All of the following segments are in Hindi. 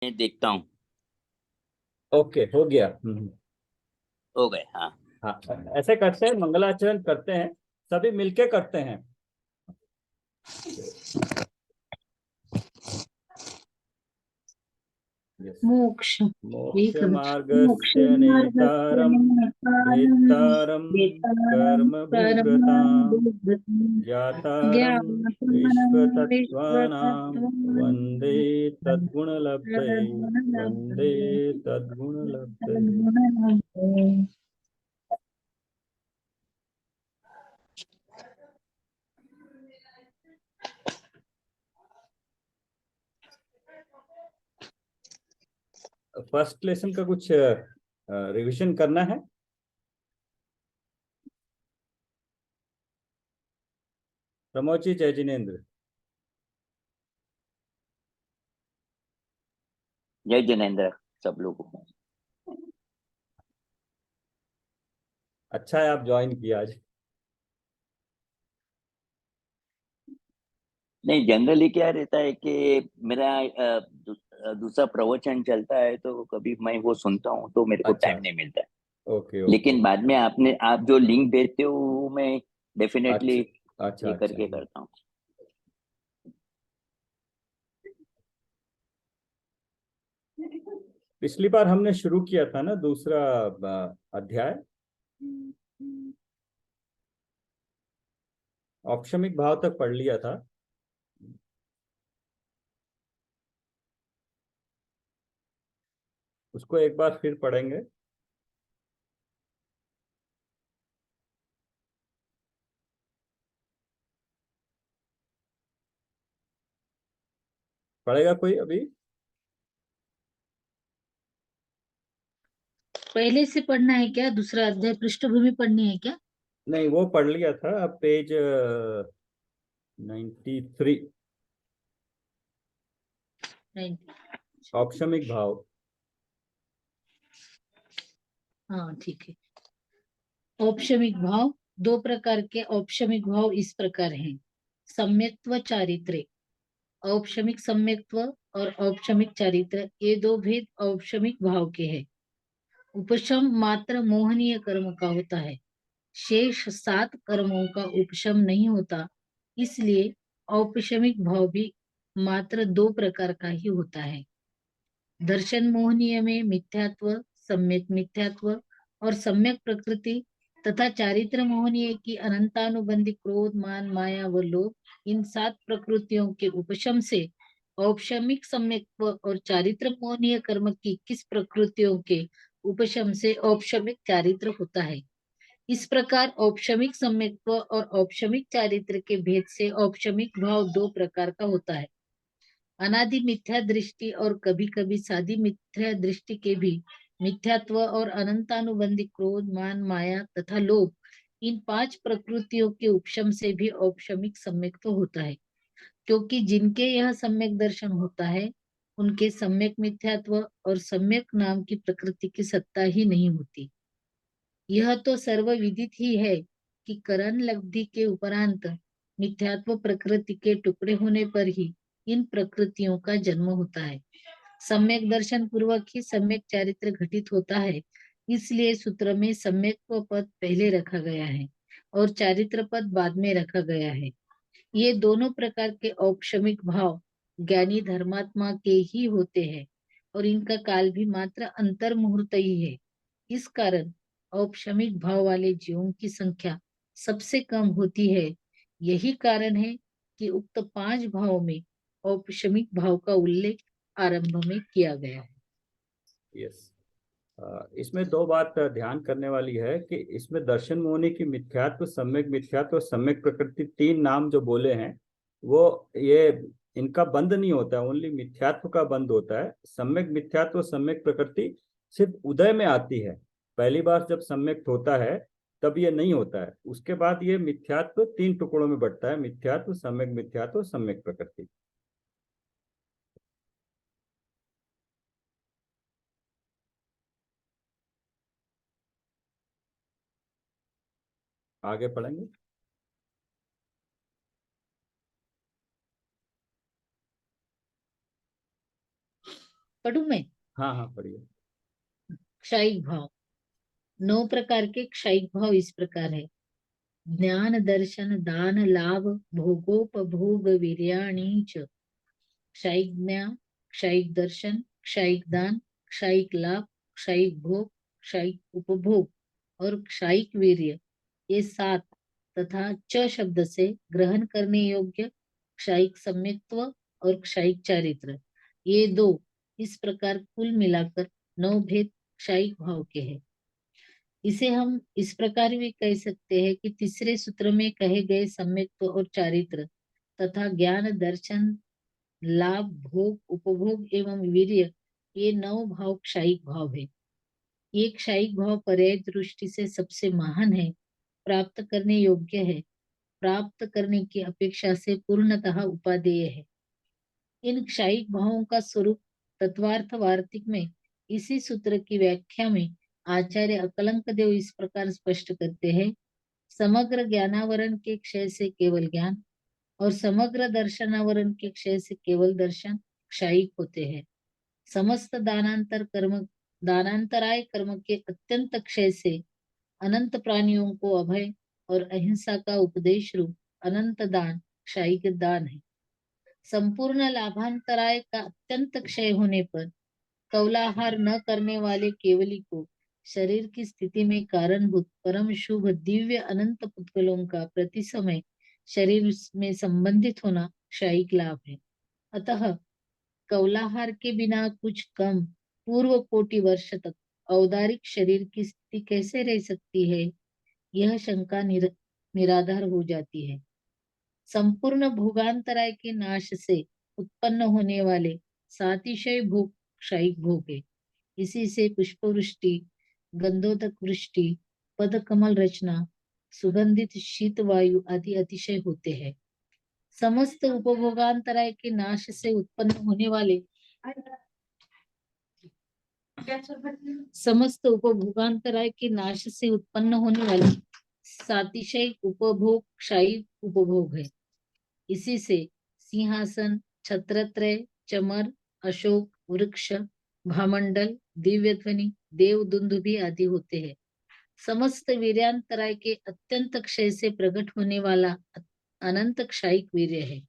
मैं देखता हूँ। ओके, हो गया। हो गए, हाँ। हाँ, ऐसे करते हैं, मंगलाचरण करते हैं, सभी मिलके करते हैं। यस। मोक्ष मोक्ष एक मोक्ष मार्गस्य मार्गस्य नेतारम नेतारं भेत्तारम वेतारं कर्म भूगताम कर्मभूतम् ज्ञातारम ज्ञातम् विश्वतत्त्वानां विश्वतत्त्वान् वन्दे तद्गुणलब्धये। वन्दे तद्गुणलब्धये। फर्स्ट लेसन का कुछ रिवीजन करना है। प्रमोद जी, जय जिनेन्द्र। जय जिनेन्द्र सब लोगों को। अच्छा है आप ज्वाइन किया आज। नहीं, जनरली क्या रहता है कि मेरा दूसरा प्रवचन चलता है तो कभी मैं वो सुनता हूँ तो मेरे को अच्छा। टाइम नहीं मिलता है। Okay okay. लेकिन बाद में आप जो लिंक भेजते हो वो मैं डेफिनेटली अच्छा अच्छा ये अच्छा। करके करता हूँ। पिछली बार हमने शुरू किया था ना दूसरा अध्याय, औपशमिक भाव तक पढ़ लिया था। उसको एक बार फिर पढ़ेंगे। पढ़ेगा कोई अभी? पहले से पढ़ना है क्या? दूसरा अध्याय पृष्ठभूमि पढ़नी है क्या? नहीं, वो पढ़ लिया था। अब पेज 93, नहीं। औपशमिक भाव। हाँ ठीक है। औपशमिक भाव, दो प्रकार के औपशमिक भाव इस प्रकार हैं। सम्यक्त्व चारित्र्य, औपशमिक सम्यक्त्व और औपशमिक चारित्र्य, ये दो भेद औपशमिक भाव के हैं। उपशम मात्र मोहनीय कर्म का होता है, शेष 7 कर्मों का उपशम नहीं होता। इसलिए औपशमिक भाव भी मात्र दो प्रकार का ही होता है। दर्शन मोहनीय में मिथ्यात्व, सम्यक मिथ्यात्व और सम्यक प्रकृति तथा चारित्र मोहनीय की अनंतानुबंधी क्रोध, मान, माया व लोभ, इन 7 प्रकृतियों के उपशम से औपशमिक सम्यक्त्व और चारित्र मोहनीय कर्म की 21 प्रकृतियों के उपशम से औपशमिक चारित्र होता है। इस प्रकार औपशमिक सम्यक्त्व और औपशमिक चारित्र के भेद से औपशमिक भाव दो प्रकार का होता है। अनादि मिथ्या दृष्टि और कभी कभी सादी मिथ्या दृष्टि के भी मिथ्यात्व और अनंतानुबंधी क्रोध, मान, माया तथा लोभ, इन 5 प्रकृतियों के उपशम से भी औपशमिक सम्यक्त्व होता है। क्योंकि जिनके यह सम्यक दर्शन होता है उनके सम्यक मिथ्यात्व और सम्यक नाम की प्रकृति की सत्ता ही नहीं होती। यह तो सर्वविदित ही है कि करण लब्धि के उपरांत मिथ्यात्व प्रकृति के टुकड़े होने पर ही इन प्रकृतियों का जन्म होता है। सम्यक दर्शन पूर्वक ही सम्यक चारित्र घटित होता है। इसलिए सूत्र में सम्यक पद पहले रखा गया है और चारित्र पद बाद में रखा गया है। ये दोनों प्रकार के औपशमिक भाव ज्ञानी धर्मात्मा के ही होते हैं और इनका काल भी मात्र अंतर मुहूर्त ही है। इस कारण औपशमिक भाव वाले जीवों की संख्या सबसे कम होती है। यही कारण है कि उक्त 5 भाव में औपशमिक भाव का उल्लेख आरंभ में किया गया है। यस। इसमें दो बात ध्यान करने वाली है कि इसमें दर्शन मोहनी की मिथ्यात्व, सम्यक मिथ्यात्व और सम्यक प्रकृति, तीन नाम जो बोले हैं वो, ये इनका बंद नहीं होता है, ओनली मिथ्यात्व का बंद होता है। सम्यक मिथ्यात्व, सम्यक प्रकृति सिर्फ उदय में आती है। पहली बार जब सम्यक होता है तब ये नहीं होता है। उसके बाद ये मिथ्यात्व तीन टुकड़ों में बढ़ता है: मिथ्यात्व, सम्यक मिथ्यात्व, सम्यक प्रकृति। आगे पढ़ेंगे। पढ़ूं मैं? हाँ हाँ पढ़िए। क्षयिक भाव। 9 प्रकार के क्षयिक भाव इस प्रकार है। ज्ञान दर्शन दान लाभ भोगोपभोग वीर्याणि च। क्षयिक ज्ञान, क्षयिक दर्शन, क्षयिक दान, क्षयिक लाभ, क्षयिक भोग, क्षयिक उपभोग और क्षयिक वीर्य, ये 7 तथा च शब्द से ग्रहण करने योग्य क्षयिक सम्यक्त्व और क्षयिक चारित्र, ये 2, इस प्रकार कुल मिलाकर 9 भेद क्षयिक भाव के हैं। इसे हम इस प्रकार भी कह सकते हैं कि तीसरे सूत्र में कहे गए सम्यक्त्व और चारित्र तथा ज्ञान दर्शन लाभ भोग उपभोग एवं वीर्य, ये 9 भाव क्षयिक भाव है। ये क्षयिक भाव पर्याय दृष्टि से सबसे महान है, प्राप्त करने योग्य है, प्राप्त करने की अपेक्षा से पूर्णतः उपादेय है। इन क्षयिक भावों का स्वरूप तत्वार्थ वार्तिक में इसी सूत्र की व्याख्या में आचार्य अकलंक देव इस प्रकार स्पष्ट करते हैं। समग्र ज्ञानावरण के क्षय से केवल ज्ञान और समग्र दर्शनावरण के क्षय से केवल दर्शन क्षयिक होते हैं। समस्त दानांतराय कर्म के अत्यंत क्षय से अनंत प्राणियों को अभय और अहिंसा का उपदेश रूप अनंत दान क्षयिक दान है। संपूर्ण लाभांतराय का अत्यंत क्षय होने पर कौलाहार न करने वाले केवली को शरीर की स्थिति में कारणभूत परम शुभ दिव्य अनंत पुद्गलों का प्रति समय शरीर में संबंधित होना क्षयिक लाभ है। अतः कौलाहार के बिना कुछ कम पूर्व कोटि वर्ष तक औदारिक शरीर की स्थिति कैसे रह सकती है, यह शंका निराधार हो जाती है। संपूर्ण भोगांतराय के नाश से उत्पन्न होने वाले सातिशय भोग क्षयिक भोग है। इसी से पुष्पवृष्टि, गंधोदक वृष्टि, पद कमल रचना, सुगंधित शीत वायु आदि अतिशय होते हैं। समस्त उपभोगांतराय के नाश से उत्पन्न होने वाले सातिशय उपभोग क्षयिक उपभोग है। इसी से सिंहासन, छत्रत्रय, चमर, अशोक वृक्ष, भामंडल, दिव्य ध्वनि, देव दुंदुभि आदि होते हैं। समस्त वीर्यांतराय के अत्यंत क्षय से प्रकट होने वाला अनंत क्षयिक वीर्य है।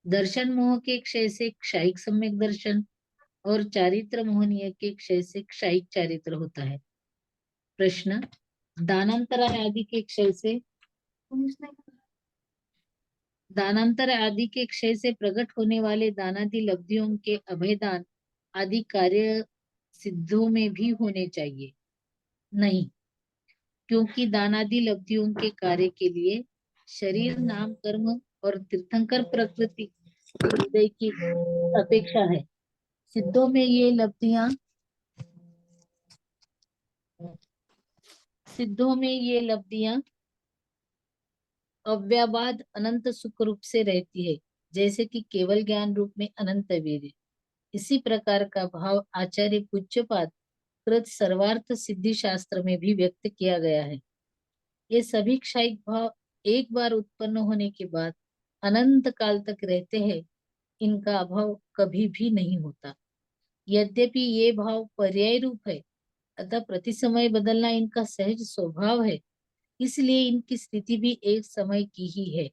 दर्शन मोह के क्षय से क्षयिक सम्यक दर्शन और चारित्र मोहनीय के क्षय से क्षयिक चारित्र होता है। प्रश्न, दानांतराय आदि के क्षय से प्रकट होने वाले दानादि लब्धियों के अभयदान आदि कार्य सिद्धों में भी होने चाहिए? नहीं, क्योंकि दानादि लब्धियों के कार्य के लिए शरीर नाम कर्म और तीर्थंकर प्रकृति हृदय की अपेक्षा है। सिद्धों में ये लब्धियां अव्याबाद अनंत सुख रूप से रहती है, जैसे कि केवल ज्ञान रूप में अनंत वीर्य। इसी प्रकार का भाव आचार्य पूज्यपाद कृत सर्वार्थ सिद्धि शास्त्र में भी व्यक्त किया गया है। ये सभी क्षयिक भाव एक बार उत्पन्न होने के बाद अनंत काल तक रहते हैं, इनका अभाव कभी भी नहीं होता। यद्यपि ये भाव पर्याय रूप है, अतः प्रति समय बदलना इनका सहज स्वभाव है, इसलिए इनकी स्थिति भी एक समय की ही है।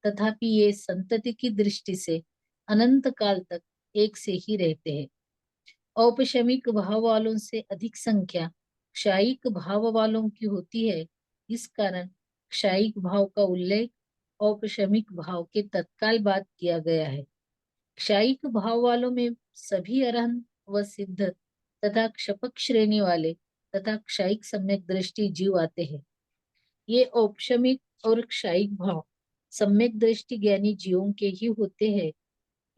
तथापि ये संतति की दृष्टि से अनंत काल तक एक से ही रहते हैं। औपशमिक भाव वालों से अधिक संख्या क्षयिक भाव वालों की होती है। इस कारण क्षयिक भाव का उल्लेख औपशमिक भाव के तत्काल बाद किया गया है। क्षयिक भाव वालों में सभी अरहंत व सिद्ध तथा क्षपक श्रेणी वाले तथा क्षयिक सम्यक दृष्टि जीव आते हैं। ये औपशमिक और क्षयिक भाव सम्यक दृष्टि ज्ञानी जीवों के ही होते हैं।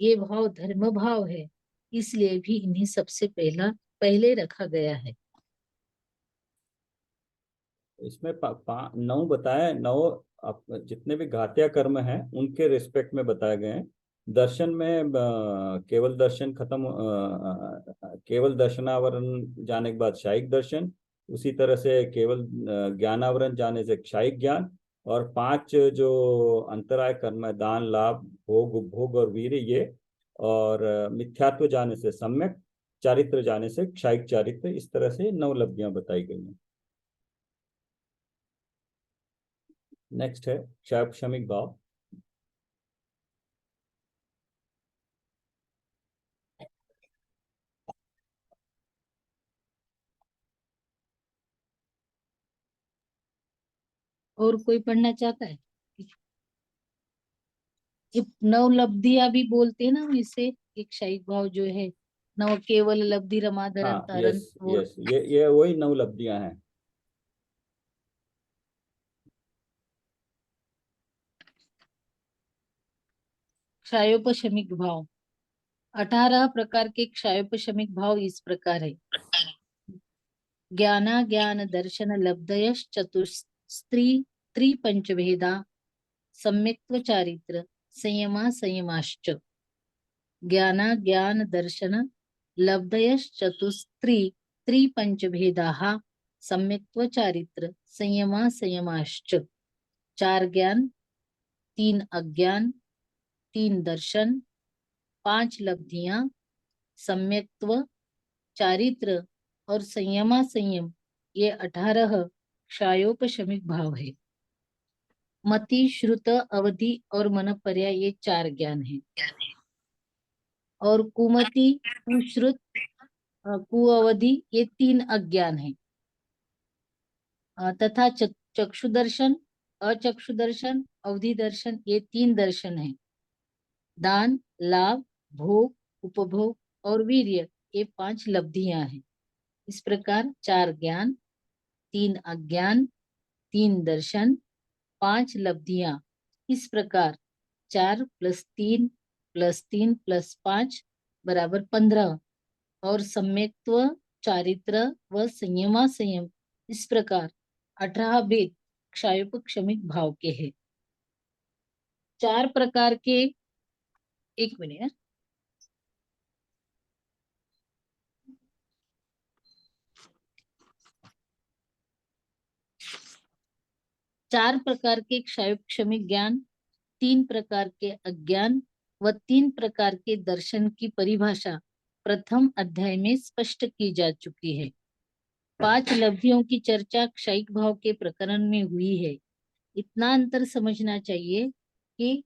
ये भाव धर्म भाव है, इसलिए भी इन्हें सबसे पहले रखा गया है। इसमें 9 बताए, 9 जितने भी घात्या कर्म हैं उनके रिस्पेक्ट में बताए गए हैं। दर्शन में केवल दर्शन खत्म, केवल दर्शनावरण जाने के बाद क्षयिक दर्शन, उसी तरह से केवल ज्ञानावरण जाने से क्षयिक ज्ञान, और 5 जो अंतराय कर्म है दान लाभ भोग उपभोग और वीर्य, ये और मिथ्यात्व जाने से सम्यक, चारित्र जाने से क्षायिक चारित्र, इस तरह से 9 लब्धियां बताई गई हैं। नेक्स्ट है क्षायोपशमिक भाव। और कोई पढ़ना चाहता है? ये नव लब्धियां भी बोलते हैं ना इसे, एक क्षयिक भाव जो है, नव केवल लब्धि रमाधरन हाँ, तारन यस वो यस, ये वही 9 लब्धियां हैं। क्षयोपशमिक भाव। 18 प्रकार के क्षयोपशमिक भाव इस प्रकार है। ज्ञाना ज्ञान दर्शन लब्धयश्च चतुस्त्री त्रिपंचभेदा सम्यक्त्व चारित्र संयमा संयमाश्च। ज्ञाना ज्ञान दर्शन लब्धयश्च चतुस्त्री त्रिपंचभेदाः सम्यक्त्व चारित्र संयमा संयमाश्च। 4 ज्ञान, 3 अज्ञान, 3 दर्शन, 5 लब्धियां, सम्यक्त्व, चारित्र और संयमा संयम, ये 18 क्षयोपशमिक भाव है। मति, श्रुत, अवधि और मन पर्याय ये 4 ज्ञान है। और कुमति, कुश्रुत, कुअवधि ये 3 अज्ञान है। तथा चक्षुदर्शन, अचक्षुदर्शन, अवधि दर्शन ये 3 दर्शन है। दान, लाभ, भोग, उपभोग और वीर्य ये 5 लब्धियां हैं। इस प्रकार 4 ज्ञान, 3 अज्ञान, 3 दर्शन, 5 लब्धियां, इस प्रकार 4 + 3 + 3 + 5 = 15 और सम्यक्त्व, चारित्र व संयमा संयम, इस प्रकार 18 भेद क्षयोपशमिक भाव के हैं। 4 प्रकार के, एक मिनट, 4 प्रकार के क्षयोपशमिक ज्ञान, 3 प्रकार के अज्ञान व 3 प्रकार के दर्शन की परिभाषा प्रथम अध्याय में स्पष्ट की जा चुकी है। 5 लब्धियों की चर्चा क्षयिक भाव के प्रकरण में हुई है। इतना अंतर समझना चाहिए कि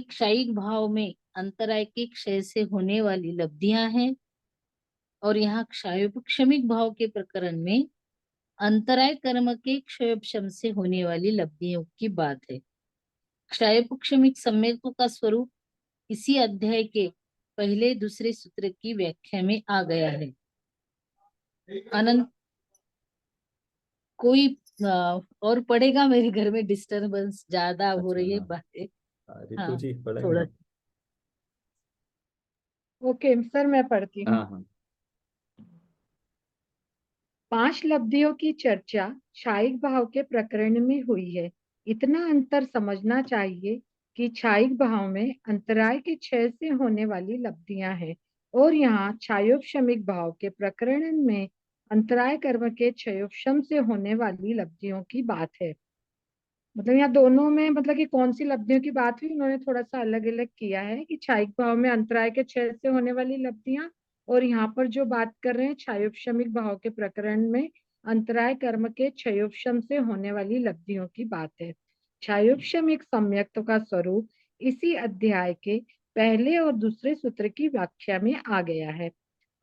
क्षयिक भाव में अंतराय के क्षय से होने वाली लब्धियां हैं और यहाँ क्षयोपशमिक भाव के प्रकरण में अंतराय कर्म के क्षयोपशम से होने वाली लब्धियों की बात है। क्षयोपशमिक सम्यक्त्व का स्वरूप इसी अध्याय के पहले दूसरे सूत्र की व्याख्या में आ गया है। अनंत कोई और पढ़ेगा? मेरे घर में डिस्टरबेंस ज्यादा हो रही है, हाँ, बातें। रितु हाँ, जी पढ़ेंगे थोड़ा। आप? ओके सर, मैं पढ़ती हूँ। हाँ हाँ। 5 लब्धियों की चर्चा क्षयिक भाव के प्रकरण में हुई है। इतना अंतर समझना चाहिए कि क्षयिक भाव में अंतराय के क्षय से होने वाली लब्धियां हैं और यहाँ क्षयोपशमिक भाव के प्रकरण में अंतराय कर्म के क्षयोपशम से होने वाली लब्धियों की बात है। मतलब यहाँ दोनों में मतलब कि कौन सी लब्धियों की बात हुई, उन्होंने थोड़ा सा अलग अलग किया है कि क्षयिक भाव में अंतराय के क्षय से होने वाली लब्धियां और यहाँ पर जो बात कर रहे हैं क्षयोपशमिक भाव के प्रकरण में अंतराय कर्म के क्षयोपशम से होने वाली लब्धियों की बात है। क्षयोपशमिक सम्यक्त्व का स्वरूप इसी अध्याय के पहले और दूसरे सूत्र की व्याख्या में आ गया है।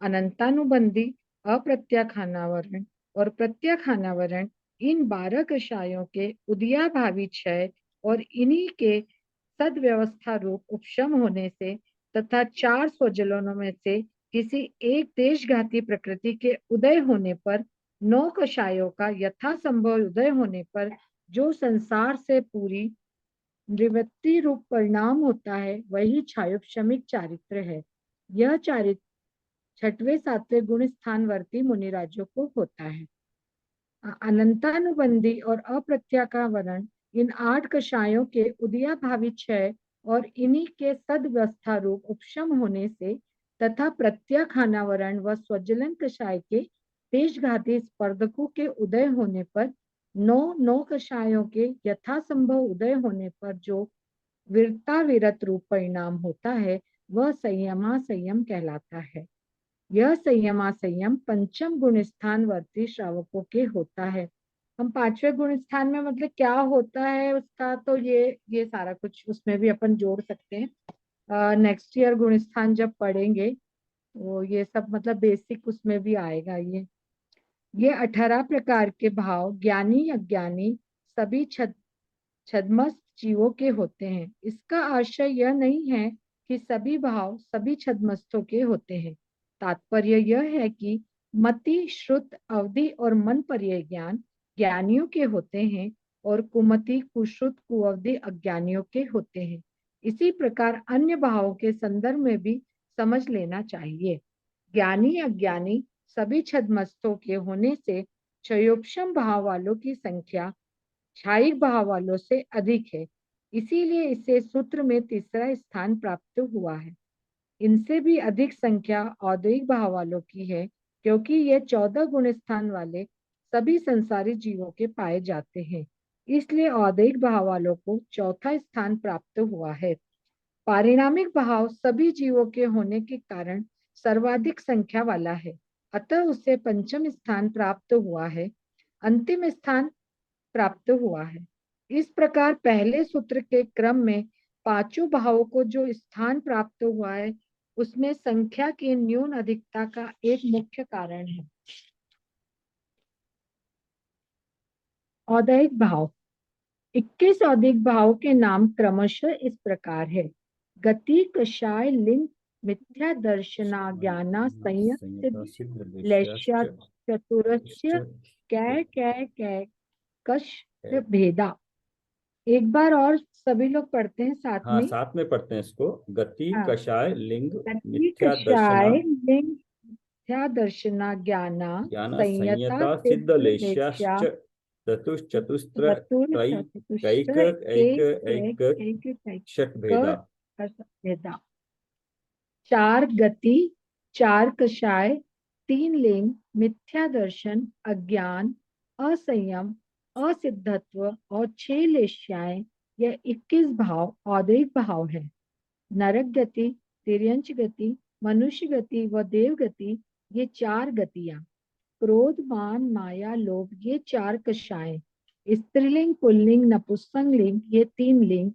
अनंतानुबंधी, अप्रत्याखानावरण और प्रत्याखानावरण, इन 12 कषायों के उदयाभावी क्षय और इन्हीं के सद्व्यवस्था रूप उपशम होने से तथा 4 स्वजलों में से किसी एक देशघाती प्रकृति के उदय होने पर 9 कषायों का यथासंभव उदय होने पर जो संसार से पूरी निवृत्ति रूप परिणाम होता है वही क्षयोपशमिक चारित्र है। यह चारित्र 6वें 7वें गुण स्थानवर्ती मुनिराजों को होता है। अनंतानुबंधी और अप्रत्याखावरण, इन 8 कषायों के उदयाभावी क्षय और इन्हीं के सद्वस्था रूप उपशम होने से तथा प्रत्याखानावरण व स्वजलन कषाय के देशघाती स्पर्धकों के उदय होने पर 9 कषायों के यथासंभव उदय होने पर जो वीरता विरत रूप परिणाम होता है, वह संयमासंयम कहलाता है। यह संयमासंयम पंचम गुण स्थान वर्ती श्रावकों के होता है। हम पांचवें गुण स्थान में मतलब क्या होता है उसका, तो ये सारा कुछ उसमें भी अपन जोड़ सकते हैं। नेक्स्ट ईयर गुण स्थान जब पढ़ेंगे वो ये सब मतलब बेसिक उसमें भी आएगा। ये 18 प्रकार के भाव ज्ञानी अज्ञानी सभी छद्मस्त जीवों के होते हैं। इसका आशय यह नहीं है कि सभी भाव सभी छद्मस्तों के होते हैं। तात्पर्य यह है कि मति, श्रुत, अवधि और मन पर्यय ज्ञान ज्ञानियों के होते हैं और कुमति, कुश्रुत, कुअवधि अज्ञानियों के होते हैं। इसी प्रकार अन्य भावों के संदर्भ में भी समझ लेना चाहिए। ज्ञानी अज्ञानी सभी छद्मस्तों के होने से क्षयोपशम भाव वालों की संख्या क्षायिक भाव वालों से अधिक है, इसीलिए इसे सूत्र में तीसरा स्थान प्राप्त हुआ है। इनसे भी अधिक संख्या औद्योगिक भाव वालों की है, क्योंकि ये 14 गुण स्थान वाले सभी संसारी जीवों के पाए जाते हैं, इसलिए औद्योगिक भाव वालों को चौथा स्थान प्राप्त हुआ है। पारिणामिक भाव सभी जीवों के होने के कारण सर्वाधिक संख्या वाला है, अतः उसे पंचम स्थान प्राप्त हुआ है, अंतिम स्थान प्राप्त हुआ है। इस प्रकार पहले सूत्र के क्रम में पांचों भावों को जो स्थान प्राप्त हुआ है उसमें संख्या की न्यून अधिकता का एक मुख्य कारण है। औदैहिक भाव 21 औदैहिक भाव के नाम क्रमशः इस प्रकार है: गति, कषाय, लिंग, मिथ्या दर्शना, ज्ञाना, संयत, लेश्या, चतुरस्य, कै कै कै कश भेदा। एक बार और सभी लोग पढ़ते हैं साथ हाँ, में। साथ में पढ़ते हैं इसको। गति, हाँ। कषाय, लिंग, गति, मिथ्या कषाय, दर्शना, लिंग, मिथ्या दर्शना, ज्ञाना, ज्ञान, संयता, संयता, सिद्ध, सिद्ध, लेश्याश्च, लेख्या, चतुश्चतुस्त्र, चतुर, त्रयी, कैक, चतुष्ट, ऐक, एक, ऐक, एक, षट भेदा। भेदा। 4 गति, 4 कषाय, 3 लिंग, मिथ्या दर्शन, अज्ञान, असंयम, असिद्धत्व और 6 लेश्याएं, यह 21 भाव औदैहिक भाव है। नरक गति, तिर्यंच गति, मनुष्य गति व देव गति, ये 4 गतियां। क्रोध, मान, माया, लोभ, ये 4 कषाएं। स्त्रीलिंग, पुल्लिंग, नपुंसक लिंग, ये 3 लिंग।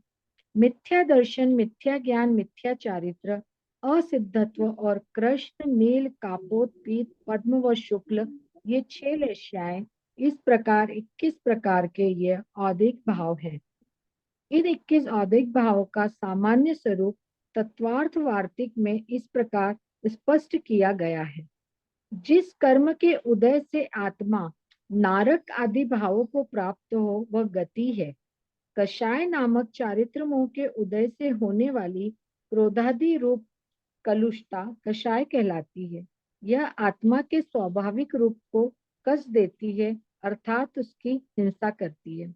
मिथ्या दर्शन, मिथ्या ज्ञान, मिथ्या चारित्र, असिद्धत्व और कृष्ण, नील, कापोत, पीत, पद्म व शुक्ल, ये 6 लेश्याएं। इस प्रकार 21 प्रकार के ये औदैहिक भाव हैं। इन 21 औदैहिक भावों का सामान्य स्वरूप तत्वार्थ वार्तिक में इस प्रकार स्पष्ट किया गया है: जिस कर्म के उदय से आत्मा नारक आदि भावों को प्राप्त हो वह गति है। कषाय नामक चारित्र मोह के उदय से होने वाली क्रोधादि रूप कलुषता कषाय कहलाती है। यह आत्मा के स्वाभाविक रूप को कस देती है, अर्थात उसकी हिंसा करती है।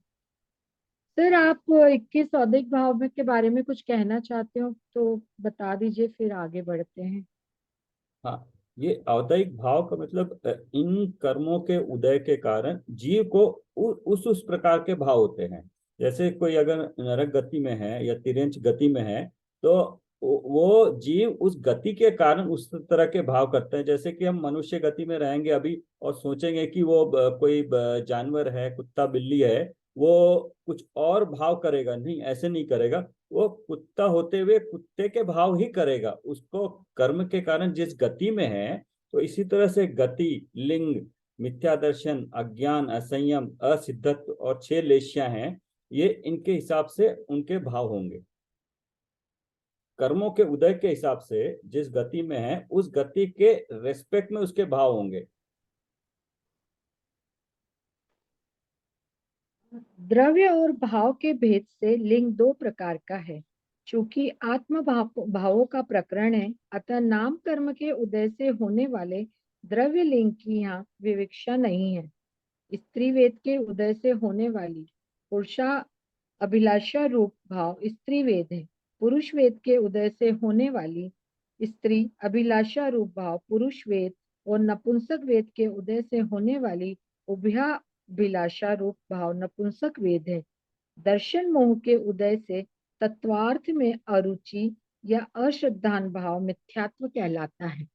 सर, आप 21 औदैहिक भाव में के बारे में कुछ कहना चाहते हो तो बता दीजिए, फिर आगे बढ़ते हैं। हाँ, ये औदैहिक भाव का मतलब इन कर्मों के उदय के कारण जीव को उस प्रकार के भाव होते हैं। जैसे कोई अगर नरक गति में है या तिर्यंच गति में है तो वो जीव उस गति के कारण उस तरह के भाव करते हैं। जैसे कि हम मनुष्य गति में रहेंगे अभी और सोचेंगे कि वो कोई जानवर है, कुत्ता बिल्ली है, वो कुछ और भाव करेगा, नहीं, ऐसे नहीं करेगा। वो कुत्ता होते हुए कुत्ते के भाव ही करेगा, उसको कर्म के कारण जिस गति में है। तो इसी तरह से गति, लिंग, मिथ्या दर्शन, अज्ञान, असंयम, असिद्धत्व और 6 लेश्या हैं, ये इनके हिसाब से उनके भाव होंगे। कर्मों के उदय के हिसाब से जिस गति में है उस गति के रेस्पेक्ट में उसके भाव होंगे। द्रव्य और भाव के भेद से लिंग 2 प्रकार का है। चूंकि आत्म भावों का प्रकरण है, अतः नाम कर्म के उदय से होने वाले द्रव्य लिंग की यहाँ विवक्षा नहीं है। स्त्री वेद के उदय से होने वाली पुरुषा अभिलाषा रूप भाव स्त्री वेद है। पुरुष वेद के उदय से होने वाली स्त्री अभिलाषा रूप भाव पुरुष वेद और नपुंसक वेद के उदय से होने वाली उभयाभिलाषा रूप भाव नपुंसक वेद है। दर्शन मोह के उदय से तत्वार्थ में अरुचि या अश्रद्धान भाव मिथ्यात्व कहलाता है।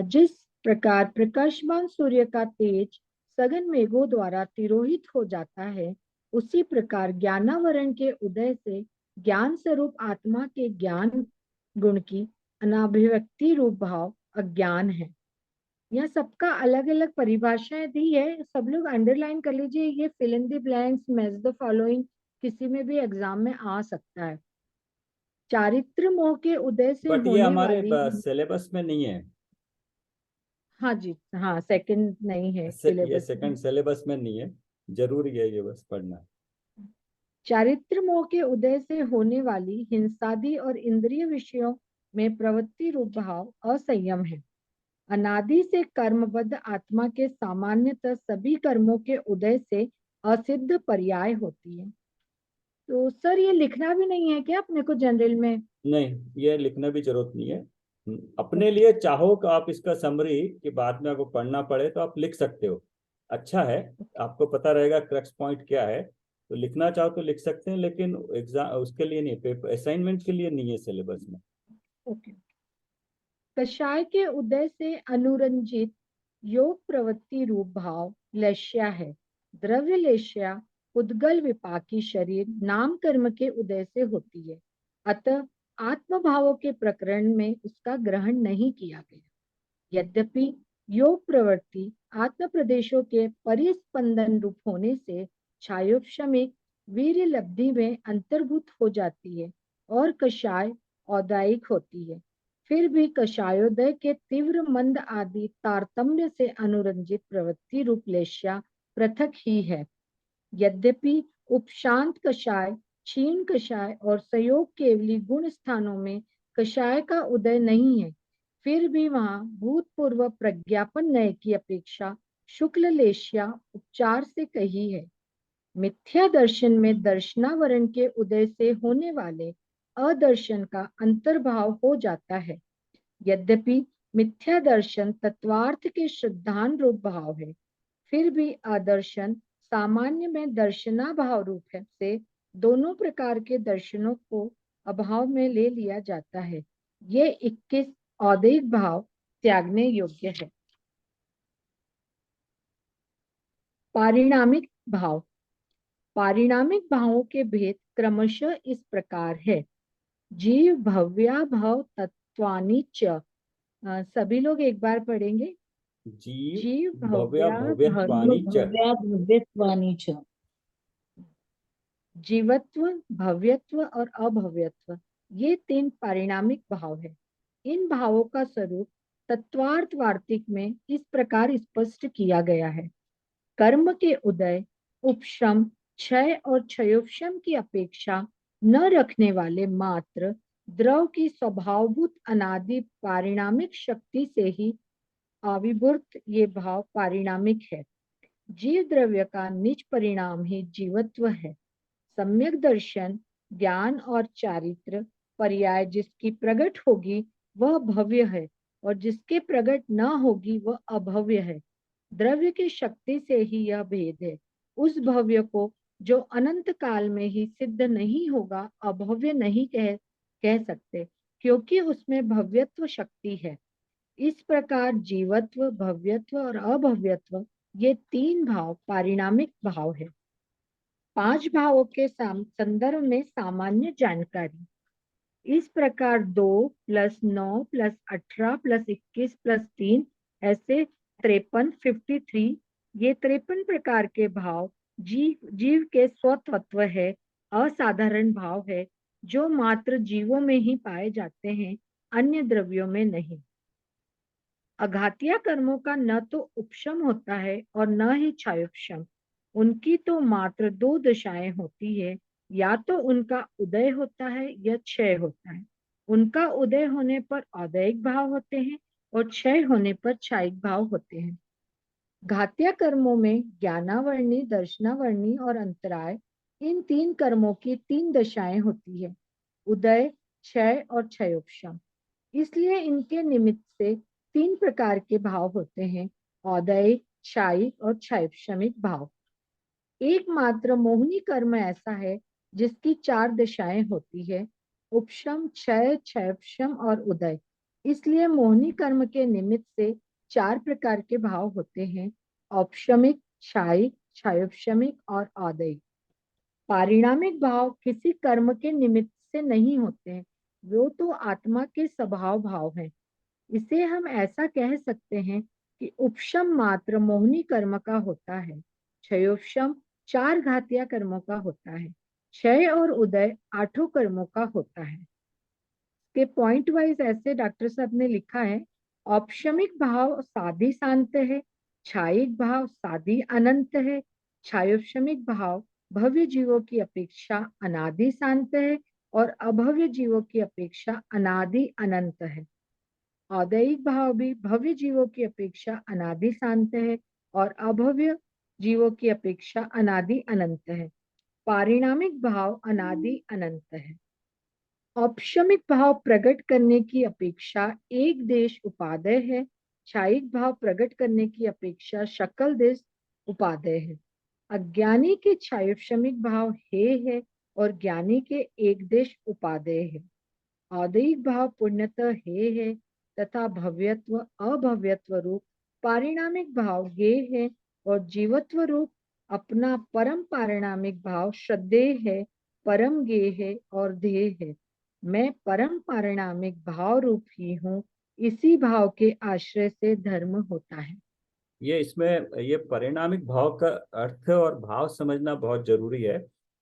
जिस प्रकार प्रकाशमान सूर्य का तेज सघन मेघों द्वारा तिरोहित हो जाता है, उसी प्रकार ज्ञानावरण के उदय से ज्ञान स्वरूप आत्मा के ज्ञान गुण की अनाभिव्यक्ति रूप भाव अज्ञान है। यह सबका अलग अलग परिभाषाएं दी है, सब लोग अंडरलाइन कर लीजिए। ये fill in the blanks, match the following किसी में भी एग्जाम में आ सकता है। चारित्र मोह के उदय से बट ये होने हमारे वाली, सिलेबस में नहीं है। हाँ जी, हाँ, सेकंड नहीं है ये सिलेबस में। सेकंड सिलेबस में नहीं है, जरूरी है ये बस पढ़ना। चारित्र मोह के उदय से होने वाली हिंसादि और इंद्रिय विषयों में प्रवृत्ति रूप भाव असंयम है। अनादि से कर्मबद्ध आत्मा के सामान्यतः सभी कर्मों के उदय से असिद्ध पर्याय होती है। तो सर ये लिखना भी नहीं है क्या अपने को जनरल में? नहीं, ये लिखना भी जरूरत नहीं है। अपने लिए चाहो तो आप इसका समरी कि बाद में आपको पढ़ना पड़े तो आप लिख सकते हो, अच्छा है। आपको पता रहेगा क्रक्स पॉइंट क्या है, तो लिखना चाहो तो लिख सकते हैं, लेकिन एग्जाम उसके लिए नहीं, पेपर असाइनमेंट के लिए नहीं है सिलेबस में। ओके। कषाय के उदय से अनुरंजित योग प्रवृत्ति रूप भाव लेश्या है। द्रव्य लेश्या उद्गल विपाकी शरीर नाम कर्म के उदय से होती है, अतः आत्म भावों के प्रकरण में उसका ग्रहण नहीं किया गया। यद्यपि योग प्रवृत्ति आत्म प्रदेशों के परिस्पंदन रूप होने से छायोपशमिक वीर्य लब्धि में अंतर्भूत हो जाती है और कषाय औदायिक होती है, फिर भी कषायोदय के तीव्र मंद आदि तारतम्य से अनुरंजित प्रवृत्ति रूप लेश्या पृथक ही है। यद्यपि उपशांत कषाय, क्षीण कषाय और संयोग केवली गुण स्थानों में कषाय का उदय नहीं है, फिर भी वहां भूतपूर्व प्रज्ञापन नय की अपेक्षा शुक्ल लेश्या उपचार से कही है। मिथ्या दर्शन में दर्शनावरण के उदय से होने वाले अदर्शन का अंतर्भाव हो जाता है। यद्यपि मिथ्या दर्शन तत्वार्थ के श्रद्धान रूप भाव है, फिर भी आदर्शन सामान्य में दर्शना भाव रूप है से दोनों प्रकार के दर्शनों को अभाव में ले लिया जाता है। ये 21 औदैहिक भाव त्यागने योग्य है। पारिणामिक भाव। पारिणामिक भावों के भेद क्रमशः इस प्रकार है। जीव भव्या भव तत्वानि च। सभी लोग एक बार पढ़ेंगे। जीव जीव भव्या भव्या भव्यत्वानि च। भव्या भव्यत्वानि च। जीवत्व, भव्यत्व और अभव्यत्व, ये 3 पारिणामिक भाव है। इन भावों का स्वरूप तत्वार्थ वार्तिक में इस प्रकार स्पष्ट किया गया है। कर्म के उदय, उपशम, क्षय और क्षयोपशम की अपेक्षा न रखने वाले मात्र द्रव की स्वभावभूत अनादि पारिणामिक शक्ति से ही आविर्भूत ये भाव पारिणामिक है। जीव द्रव्य का निज परिणाम ही जीवत्व है। सम्यक दर्शन, ज्ञान और चारित्र पर्याय जिसकी प्रकट होगी वह भव्य है, और जिसके प्रकट न होगी वह अभव्य है। द्रव्य की शक्ति से ही यह भेद है। उस भव्य को जो अनंत काल में ही सिद्ध नहीं होगा अभव्य नहीं कह सकते, क्योंकि उसमें भव्यत्व शक्ति है। इस प्रकार जीवत्व, भव्यत्व और अभव्यत्व ये 3 भाव पारिणामिक भाव है। 5 भावों के संदर्भ में सामान्य जानकारी इस प्रकार 2 + 9 + 18 + 21 + 3 ऐसे 53, 53, ये 53 प्रकार के भाव जीव के स्वतत्व है, असाधारण भाव है, जो मात्र जीवों में ही पाए जाते हैं, अन्य द्रव्यों में नहीं। अघातिया कर्मों का न तो उपशम होता है और न ही क्षयोपशम। उनकी तो मात्र 2 दशाएं होती है, या तो उनका उदय होता है या क्षय होता है। उनका उदय होने पर औदैहिक भाव होते हैं और क्षय होने पर क्षयिक भाव होते हैं। घात्या कर्मों में ज्ञानावर्णी, दर्शनावर्णी और अंतराय, इन 3 कर्मों की 3 दशाएं होती है, उदय, क्षय और क्षयोपशम। इसलिए इनके निमित्त से 3 प्रकार के भाव होते हैं, औदैहिक, क्षयिक और क्षयोपशमिक भाव। एकमात्र मोहिनी कर्म ऐसा है जिसकी 4 दिशाएं होती है, उपशम, क्षय, क्षयपशम और उदय। इसलिए मोहिनी कर्म के निमित्त से 4 प्रकार के भाव होते हैं, औपशमिक, क्षायिक, क्षयोपशमिक और आदैहिक। पारिणामिक भाव किसी कर्म के निमित्त से नहीं होते हैं, वो तो आत्मा के स्वभाव भाव हैं। इसे हम ऐसा कह सकते हैं कि उपशम मात्र मोहिनी कर्म का होता है, क्षयोपशम 4 घातिया कर्मों का होता है, क्षय और उदय 8 कर्मों का होता है। के पॉइंट वाइज ऐसे डॉक्टर साहब ने लिखा है, औपशमिक भाव साधी शांत है, क्षायिक भाव साधी अनंत है, क्षयोपशमिक भाव भव्य जीवों की अपेक्षा अनादि शांत है और अभव्य जीवों की अपेक्षा अनादि अनंत है। औदैहिक भाव भी भव्य जीवों की अपेक्षा अनादि शांत है और अभव्य जीवों की अपेक्षा अनादि अनंत है। पारिणामिक भाव अनादि अनंत है। औपशमिक भाव प्रकट करने की अपेक्षा एक देश उपादेय है, क्षायिक भाव प्रकट करने की अपेक्षा शकल देश उपादेय है। अज्ञानी के क्षयोपशमिक भाव हे है और ज्ञानी के एक देश उपादेय है। औदैहिक भाव पूर्णतः हे है तथा भव्यत्व अभव्यत्व रूप पारिणामिक भाव गे है और जीवत्व रूप अपना परम पारिणामिक भाव श्रद्धेय है, परम गे है और ध्येय है। मैं परम पारिणामिक भाव रूप ही हूँ, इसी भाव के आश्रय से धर्म होता है। ये इसमें ये परिणामिक भाव का अर्थ और भाव समझना बहुत जरूरी है।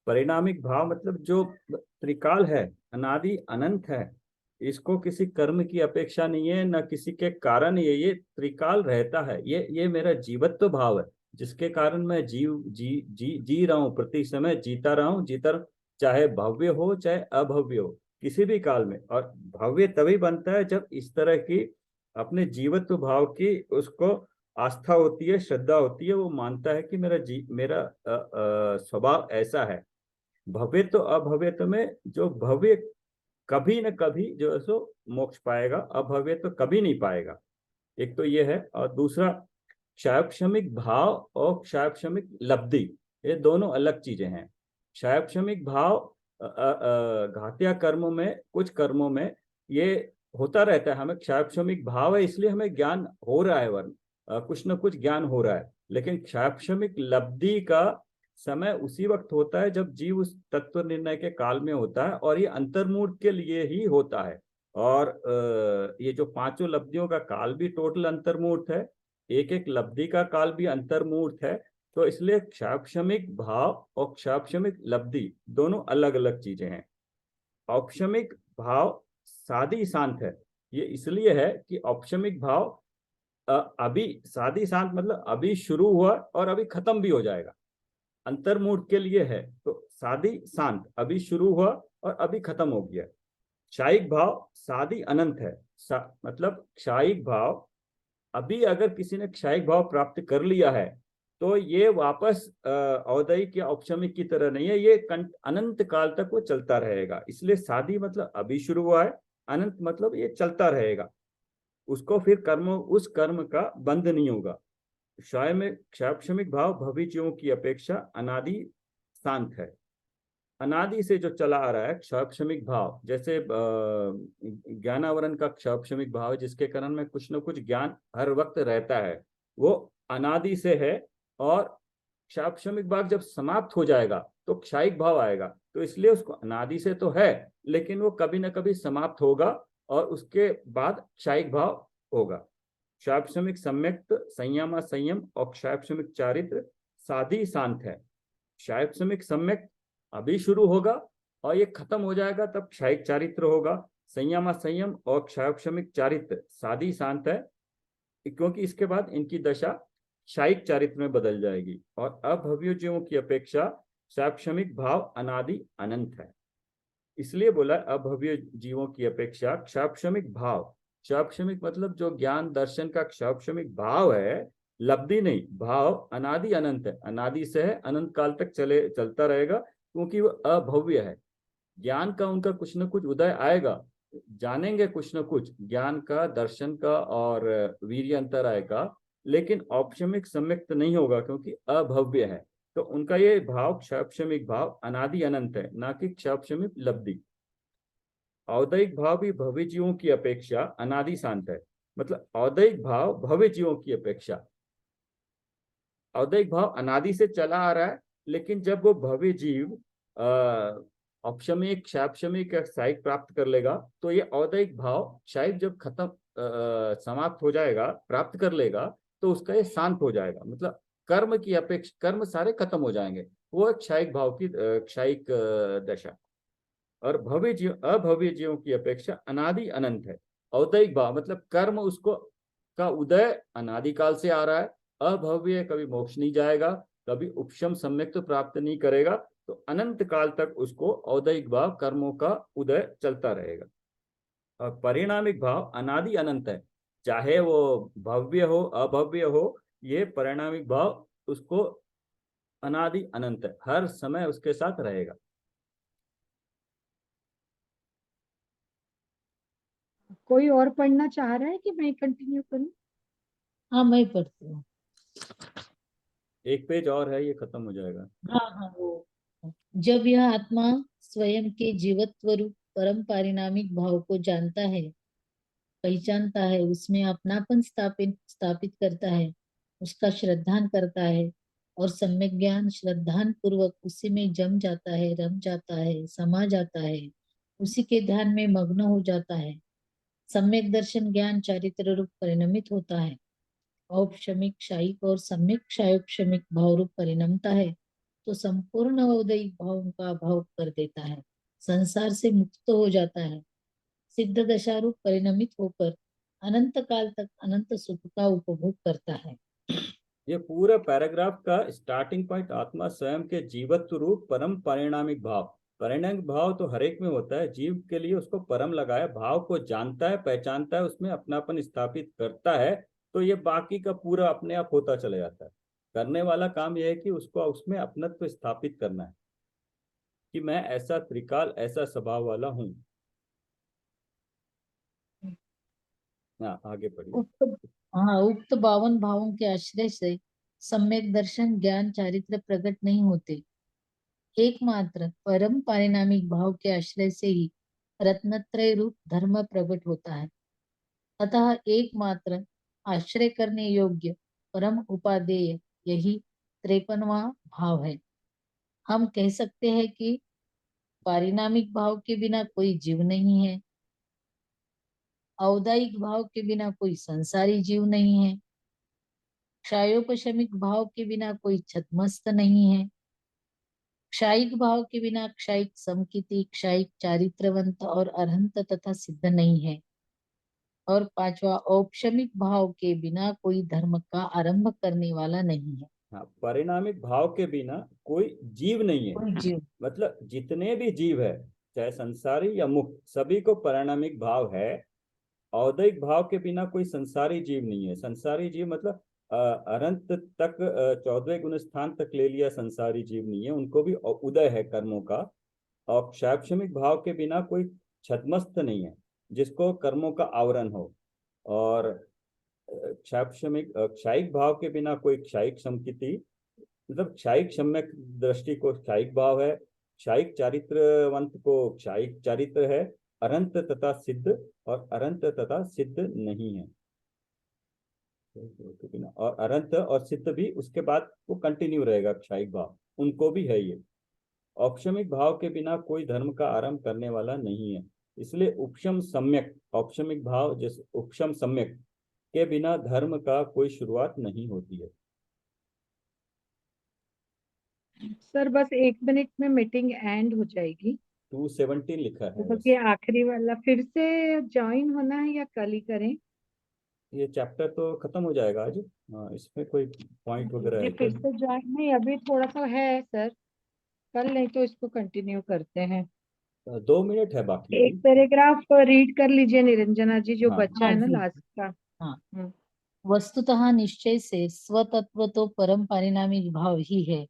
परिणामिक भाव मतलब जो त्रिकाल है, अनादि अनंत है, इसको किसी कर्म की अपेक्षा नहीं है, न किसी के कारण ये त्रिकाल रहता है। ये मेरा जीवत्व भाव है, जिसके कारण मैं जी रहा हूँ, प्रति समय जीता रहा हूँ, चाहे भव्य हो चाहे अभव्य हो, किसी भी काल में। और भव्य तभी बनता है जब इस तरह की अपने जीवत्व भाव की उसको आस्था होती है, श्रद्धा होती है, वो मानता है कि मेरा स्वभाव ऐसा है। भव्य तो अभव्य में जो भव्य कभी न कभी जो है सो मोक्ष पाएगा, अभव्य तो कभी नहीं पाएगा। एक तो ये है। और दूसरा, क्षयोपशमिक भाव और क्षयोपशमिक लब्धि, ये दोनों अलग चीजें हैं। क्षयोपशमिक भाव घातिया कर्मों में, कुछ कर्मों में ये होता रहता है, हमें क्षयोपशमिक भाव है इसलिए हमें ज्ञान हो रहा है, वर्ण कुछ न कुछ ज्ञान हो रहा है। लेकिन क्षयोपशमिक लब्धि का समय उसी वक्त होता है जब जीव उस तत्व निर्णय के काल में होता है, और ये अंतर्मूर्त के लिए ही होता है। और ये जो पांचों लब्धियों का काल भी टोटल अंतर्मूर्त है, एक एक लब्धि का काल भी अंतर्मूर्त है। तो इसलिए क्षयोपशमिक भाव और क्षयोपशमिक लब्धि दोनों अलग अलग चीजें हैं। औपशमिक भाव साधी शांत है। ये इसलिए है कि औपशमिक भाव अभी साधी शांत मतलब अभी शुरू हुआ और अभी खत्म भी हो जाएगा, अंतर्मूर्त के लिए है। तो साधी शांत अभी शुरू हुआ और अभी खत्म हो गया। क्षायिक भाव साधी अनंत है, मतलब क्षायिक भाव अभी अगर किसी ने क्षायिक भाव प्राप्त कर लिया है तो ये वापस औदैहिक या औपशमिक की तरह नहीं है, ये अनंत काल तक वो चलता रहेगा। इसलिए साधी मतलब अभी शुरू हुआ है, अनंत मतलब ये चलता रहेगा, उसको फिर उस कर्म का बंध नहीं होगा। क्षय में क्षयोपशमिक भाव भविष्यों की अपेक्षा अनादि शांत है। अनादि से जो चला आ रहा है क्षयोपशमिक भाव, जैसे ज्ञानावरण का क्षयोपशमिक भाव है, जिसके कारण में कुछ न कुछ ज्ञान हर वक्त रहता है, वो अनादि से है। और क्षयोपशमिक भाव जब समाप्त हो जाएगा तो क्षायिक भाव आएगा। तो इसलिए उसको अनादि से तो है, लेकिन वो कभी न कभी समाप्त होगा और उसके बाद क्षायिक भाव होगा। क्षयोपशमिक सम्यक संयम संयम और क्षयोपशमिक चारित्र साधी शांत है। क्षयोपशमिक सम्यक अभी शुरू होगा और ये खत्म हो जाएगा, तब क्षयिक चारित्र होगा। संयम संयम और क्षयोपशमिक चारित्र साधी शांत है, क्योंकि इसके बाद इनकी दशा क्षयिक चारित्र में बदल जाएगी। और अभव्य जीवों की अपेक्षा क्षयोपशमिक भाव अनादि अनंत है। इसलिए बोला अभव्य जीवों की अपेक्षा क्षयोपशमिक भाव। क्षयोपशमिक मतलब जो ज्ञान दर्शन का क्षयोपशमिक भाव है, लब्धि नहीं, भाव अनादि अनंत है, अनादि से है, अनंत काल तक चलता रहेगा, क्योंकि वो अभव्य है। ज्ञान का उनका कुछ न कुछ उदय आएगा, जानेंगे कुछ न कुछ ज्ञान का, दर्शन का और वीर्य अंतर आएगा, लेकिन औपशमिक सम्यक्त नहीं होगा क्योंकि अभव्य है। तो उनका ये भाव क्षयक्षमिक भाव अनादि अनंत है, ना कि क्षयक्षमिक लब्धि। औदैहिक भाव भी भव्य जीवों की अपेक्षा अनादि शांत है। मतलब औदैहिक भाव भव्य जीवों की अपेक्षा, औदैहिक भाव अनादि से चला आ रहा है, लेकिन जब वो भव्य जीव औपशमिक क्षापशमिक या क्षायिक प्राप्त कर लेगा, तो ये औदैहिक भाव क्षायिक जब खत्म समाप्त हो जाएगा, प्राप्त कर लेगा, तो उसका ये शांत हो जाएगा। मतलब कर्म की अपेक्षा कर्म सारे खत्म हो जाएंगे, वो क्षायिक भाव की क्षायिक दशा। और भव्य जीव अभव्य जीवों की अपेक्षा अनादि अनंत है। औदैहिक भाव मतलब कर्म उसको का उदय अनादिकाल से आ रहा है, अभव्य कभी मोक्ष नहीं जाएगा, कभी उपशम सम्यक तो प्राप्त नहीं करेगा, तो अनंत काल तक उसको औदैहिक भाव कर्मों का उदय चलता रहेगा। और परिणामिक भाव अनादि अनंत है, चाहे वो भव्य हो अभव्य हो, ये परिणामिक भाव उसको अनादि अनंत है, हर समय उसके साथ रहेगा। कोई और पढ़ना चाह रहा है कि मैं कंटिन्यू करूं? हाँ मैं पढ़ती हूँ। एक पेज और है, ये खत्म हो जाएगा। हाँ हाँ वो, जब यह आत्मा स्वयं के जीवत्व रूप परम पारिणामिक भाव को जानता है, पहचानता है, उसमें अपनापन स्थापित स्थापित करता है, उसका श्रद्धान करता है और सम्यक ज्ञान श्रद्धान पूर्वक उसी में जम जाता है, रम जाता है, समा जाता है, उसी के ध्यान में मग्न हो जाता है, सम्यक दर्शन ज्ञान चारित्र रूप परिणमित होता है, औपशमिक क्षायिक और सम्यक क्षायोपशमिक भाव रूप परिणमता है, तो संपूर्ण औदैहिक भाव का अभाव कर देता है, संसार से मुक्त हो जाता है, सिद्ध दशा रूप परिणमित होकर अनंत काल तक अनंत सुख का उपभोग करता है। ये पूरा पैराग्राफ का स्टार्टिंग पॉइंट आत्मा स्वयं के जीवत्व रूप परम परिणामिक भाव। परिणामिक भाव तो हर एक में होता है, जीव के लिए उसको परम लगाया, भाव को जानता है, पहचानता है, उसमें अपनापन स्थापित करता है, तो ये बाकी का पूरा अपने आप होता चला जाता है। करने वाला काम यह है कि उसको उसमें अपनत्व स्थापित करना है कि मैं ऐसा त्रिकाल ऐसा स्वभाव वाला हूँ। हाँ आगे पढ़िए। उक्त 52 भावों के आश्रय से सम्यक दर्शन ज्ञान चारित्र प्रकट नहीं होते, एकमात्र परम पारिणामिक भाव के आश्रय से ही रत्नत्रय रूप धर्म प्रकट होता है। अतः एकमात्र आश्रय करने योग्य परम उपादेय यही 53वां भाव है। हम कह सकते हैं कि पारिणामिक भाव के बिना कोई जीव नहीं है, औदायिक भाव के बिना कोई संसारी जीव नहीं है, क्षायोपशमिक भाव के बिना कोई छद्मस्त नहीं है, क्षायिक भाव के बिना क्षायिक समकिति क्षायिक चारित्रवंत और अरहंत तथा सिद्ध नहीं है, और 5वां औपशमिक भाव के बिना कोई धर्म का आरंभ करने वाला नहीं है। हाँ, परिणामिक भाव के बिना कोई जीव नहीं है। कोई जीव मतलब जितने भी जीव है, चाहे संसारी या मुक्त, सभी को परिणामिक भाव है। औदैहिक भाव के बिना कोई संसारी जीव नहीं है। संसारी जीव मतलब अनंत तक 14वें गुण स्थान तक ले लिया, संसारी जीव नहीं है, उनको भी उदय है कर्मों का। और शैक्षणिक भाव के बिना कोई छद्मस्त नहीं है जिसको कर्मों का आवरण हो। और शैक्षणिक क्षायिक भाव के बिना कोई क्षायिक समकिति, मतलब क्षायिक सम्यक दृष्टि को क्षायिक भाव है, क्षायिक चारित्रवंत को क्षायिक चारित्र है, अनंत तथा सिद्ध और अनंत तथा सिद्ध नहीं है। और अनंत और सिद्ध भी उसके बाद वो कंटिन्यू रहेगा, क्षायिक भाव उनको भी है ये। औपशमिक भाव के बिना कोई धर्म का आरंभ करने वाला नहीं है। इसलिए उपशम सम्यक औपशमिक भाव जैसे उपशम सम्यक के बिना धर्म का कोई शुरुआत नहीं होती है। सर बस 1 मिनट में मीटिंग एंड हो जाएगी। 217 लिखा तो है बस बस। ये आखिरी वाला फिर से ज्वाइन होना है या कल ही करें? ये चैप्टर तो खत्म हो जाएगा आज। हाँ, इसमें कोई पॉइंट वगैरह ये है क्या? फिर से ज्वाइन नहीं, अभी थोड़ा सा है सर, कल नहीं तो इसको कंटिन्यू करते हैं। 2 मिनट है बाकी एक अभी। पैराग्राफ रीड कर लीजिए निरंजना जी, जो हाँ बच्चा हाँ है ना जी। लास्ट का। हाँ, हम्म। वस्तुतः निश्चय से स्वतत्व तो परम पारिणामिक भाव ही है,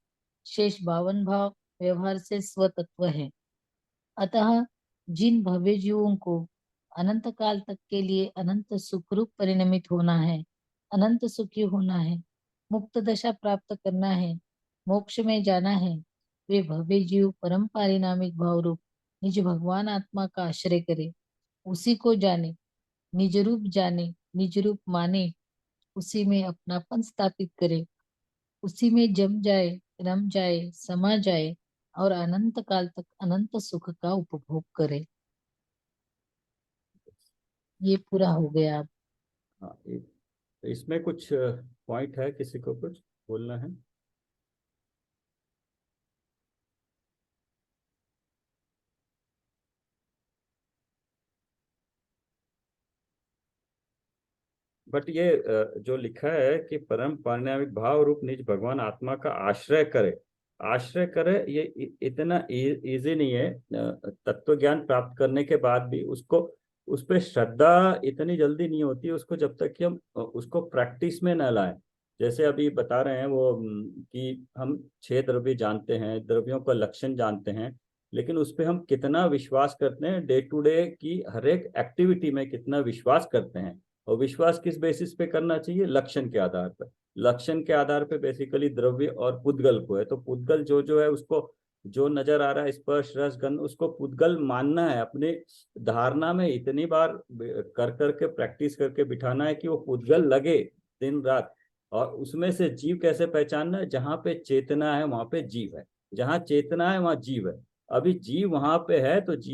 शेष 52 भाव व्यवहार से स्वतत्व है। अतः जिन भव्य जीवों को अनंत काल तक के लिए अनंत सुखरूप परिणमित होना है, अनंत सुखी होना है, मुक्त दशा प्राप्त करना है, मोक्ष में जाना है, वे भव्य जीव परम पारिणामिक भाव रूप निज भगवान आत्मा का आश्रय करे, उसी को जाने, निज रूप जाने, निज रूप माने, उसी में अपनापन स्थापित करे, उसी में जम जाए, रम जाए, समा जाए और अनंत काल तक अनंत सुख का उपभोग करे। ये पूरा हो गया। अब हाँ, तो इसमें कुछ पॉइंट है, किसी को कुछ बोलना है? बट ये जो लिखा है कि परम पारिणामिक भाव रूप निज भगवान आत्मा का आश्रय करे, आश्रय करे, ये इतना इजी नहीं है। तत्व ज्ञान प्राप्त करने के बाद भी उसको, उस पर श्रद्धा इतनी जल्दी नहीं होती उसको, जब तक कि हम उसको प्रैक्टिस में न लाएं। जैसे अभी बता रहे हैं वो कि हम 6 द्रव्य जानते हैं, द्रव्यों का लक्षण जानते हैं, लेकिन उस पर हम कितना विश्वास करते हैं, डे टू डे की हर एक एक्टिविटी में कितना विश्वास करते हैं। और विश्वास किस बेसिस पे करना चाहिए? लक्षण के आधार पर। लक्षण के आधार पे बेसिकली द्रव्य और पुद्गल को है। तो पुद्गल जो जो है उसको, जो नजर आ रहा है स्पर्श रस गंध, उसको पुद्गल मानना है, अपने धारणा में इतनी बार कर करके प्रैक्टिस करके बिठाना है कि वो पुद्गल लगे दिन रात। और उसमें से जीव कैसे पहचानना है? जहाँ पे चेतना है वहां पे जीव है, जहाँ चेतना है वहां जीव है। अभी जीव वहां पे है तो जीव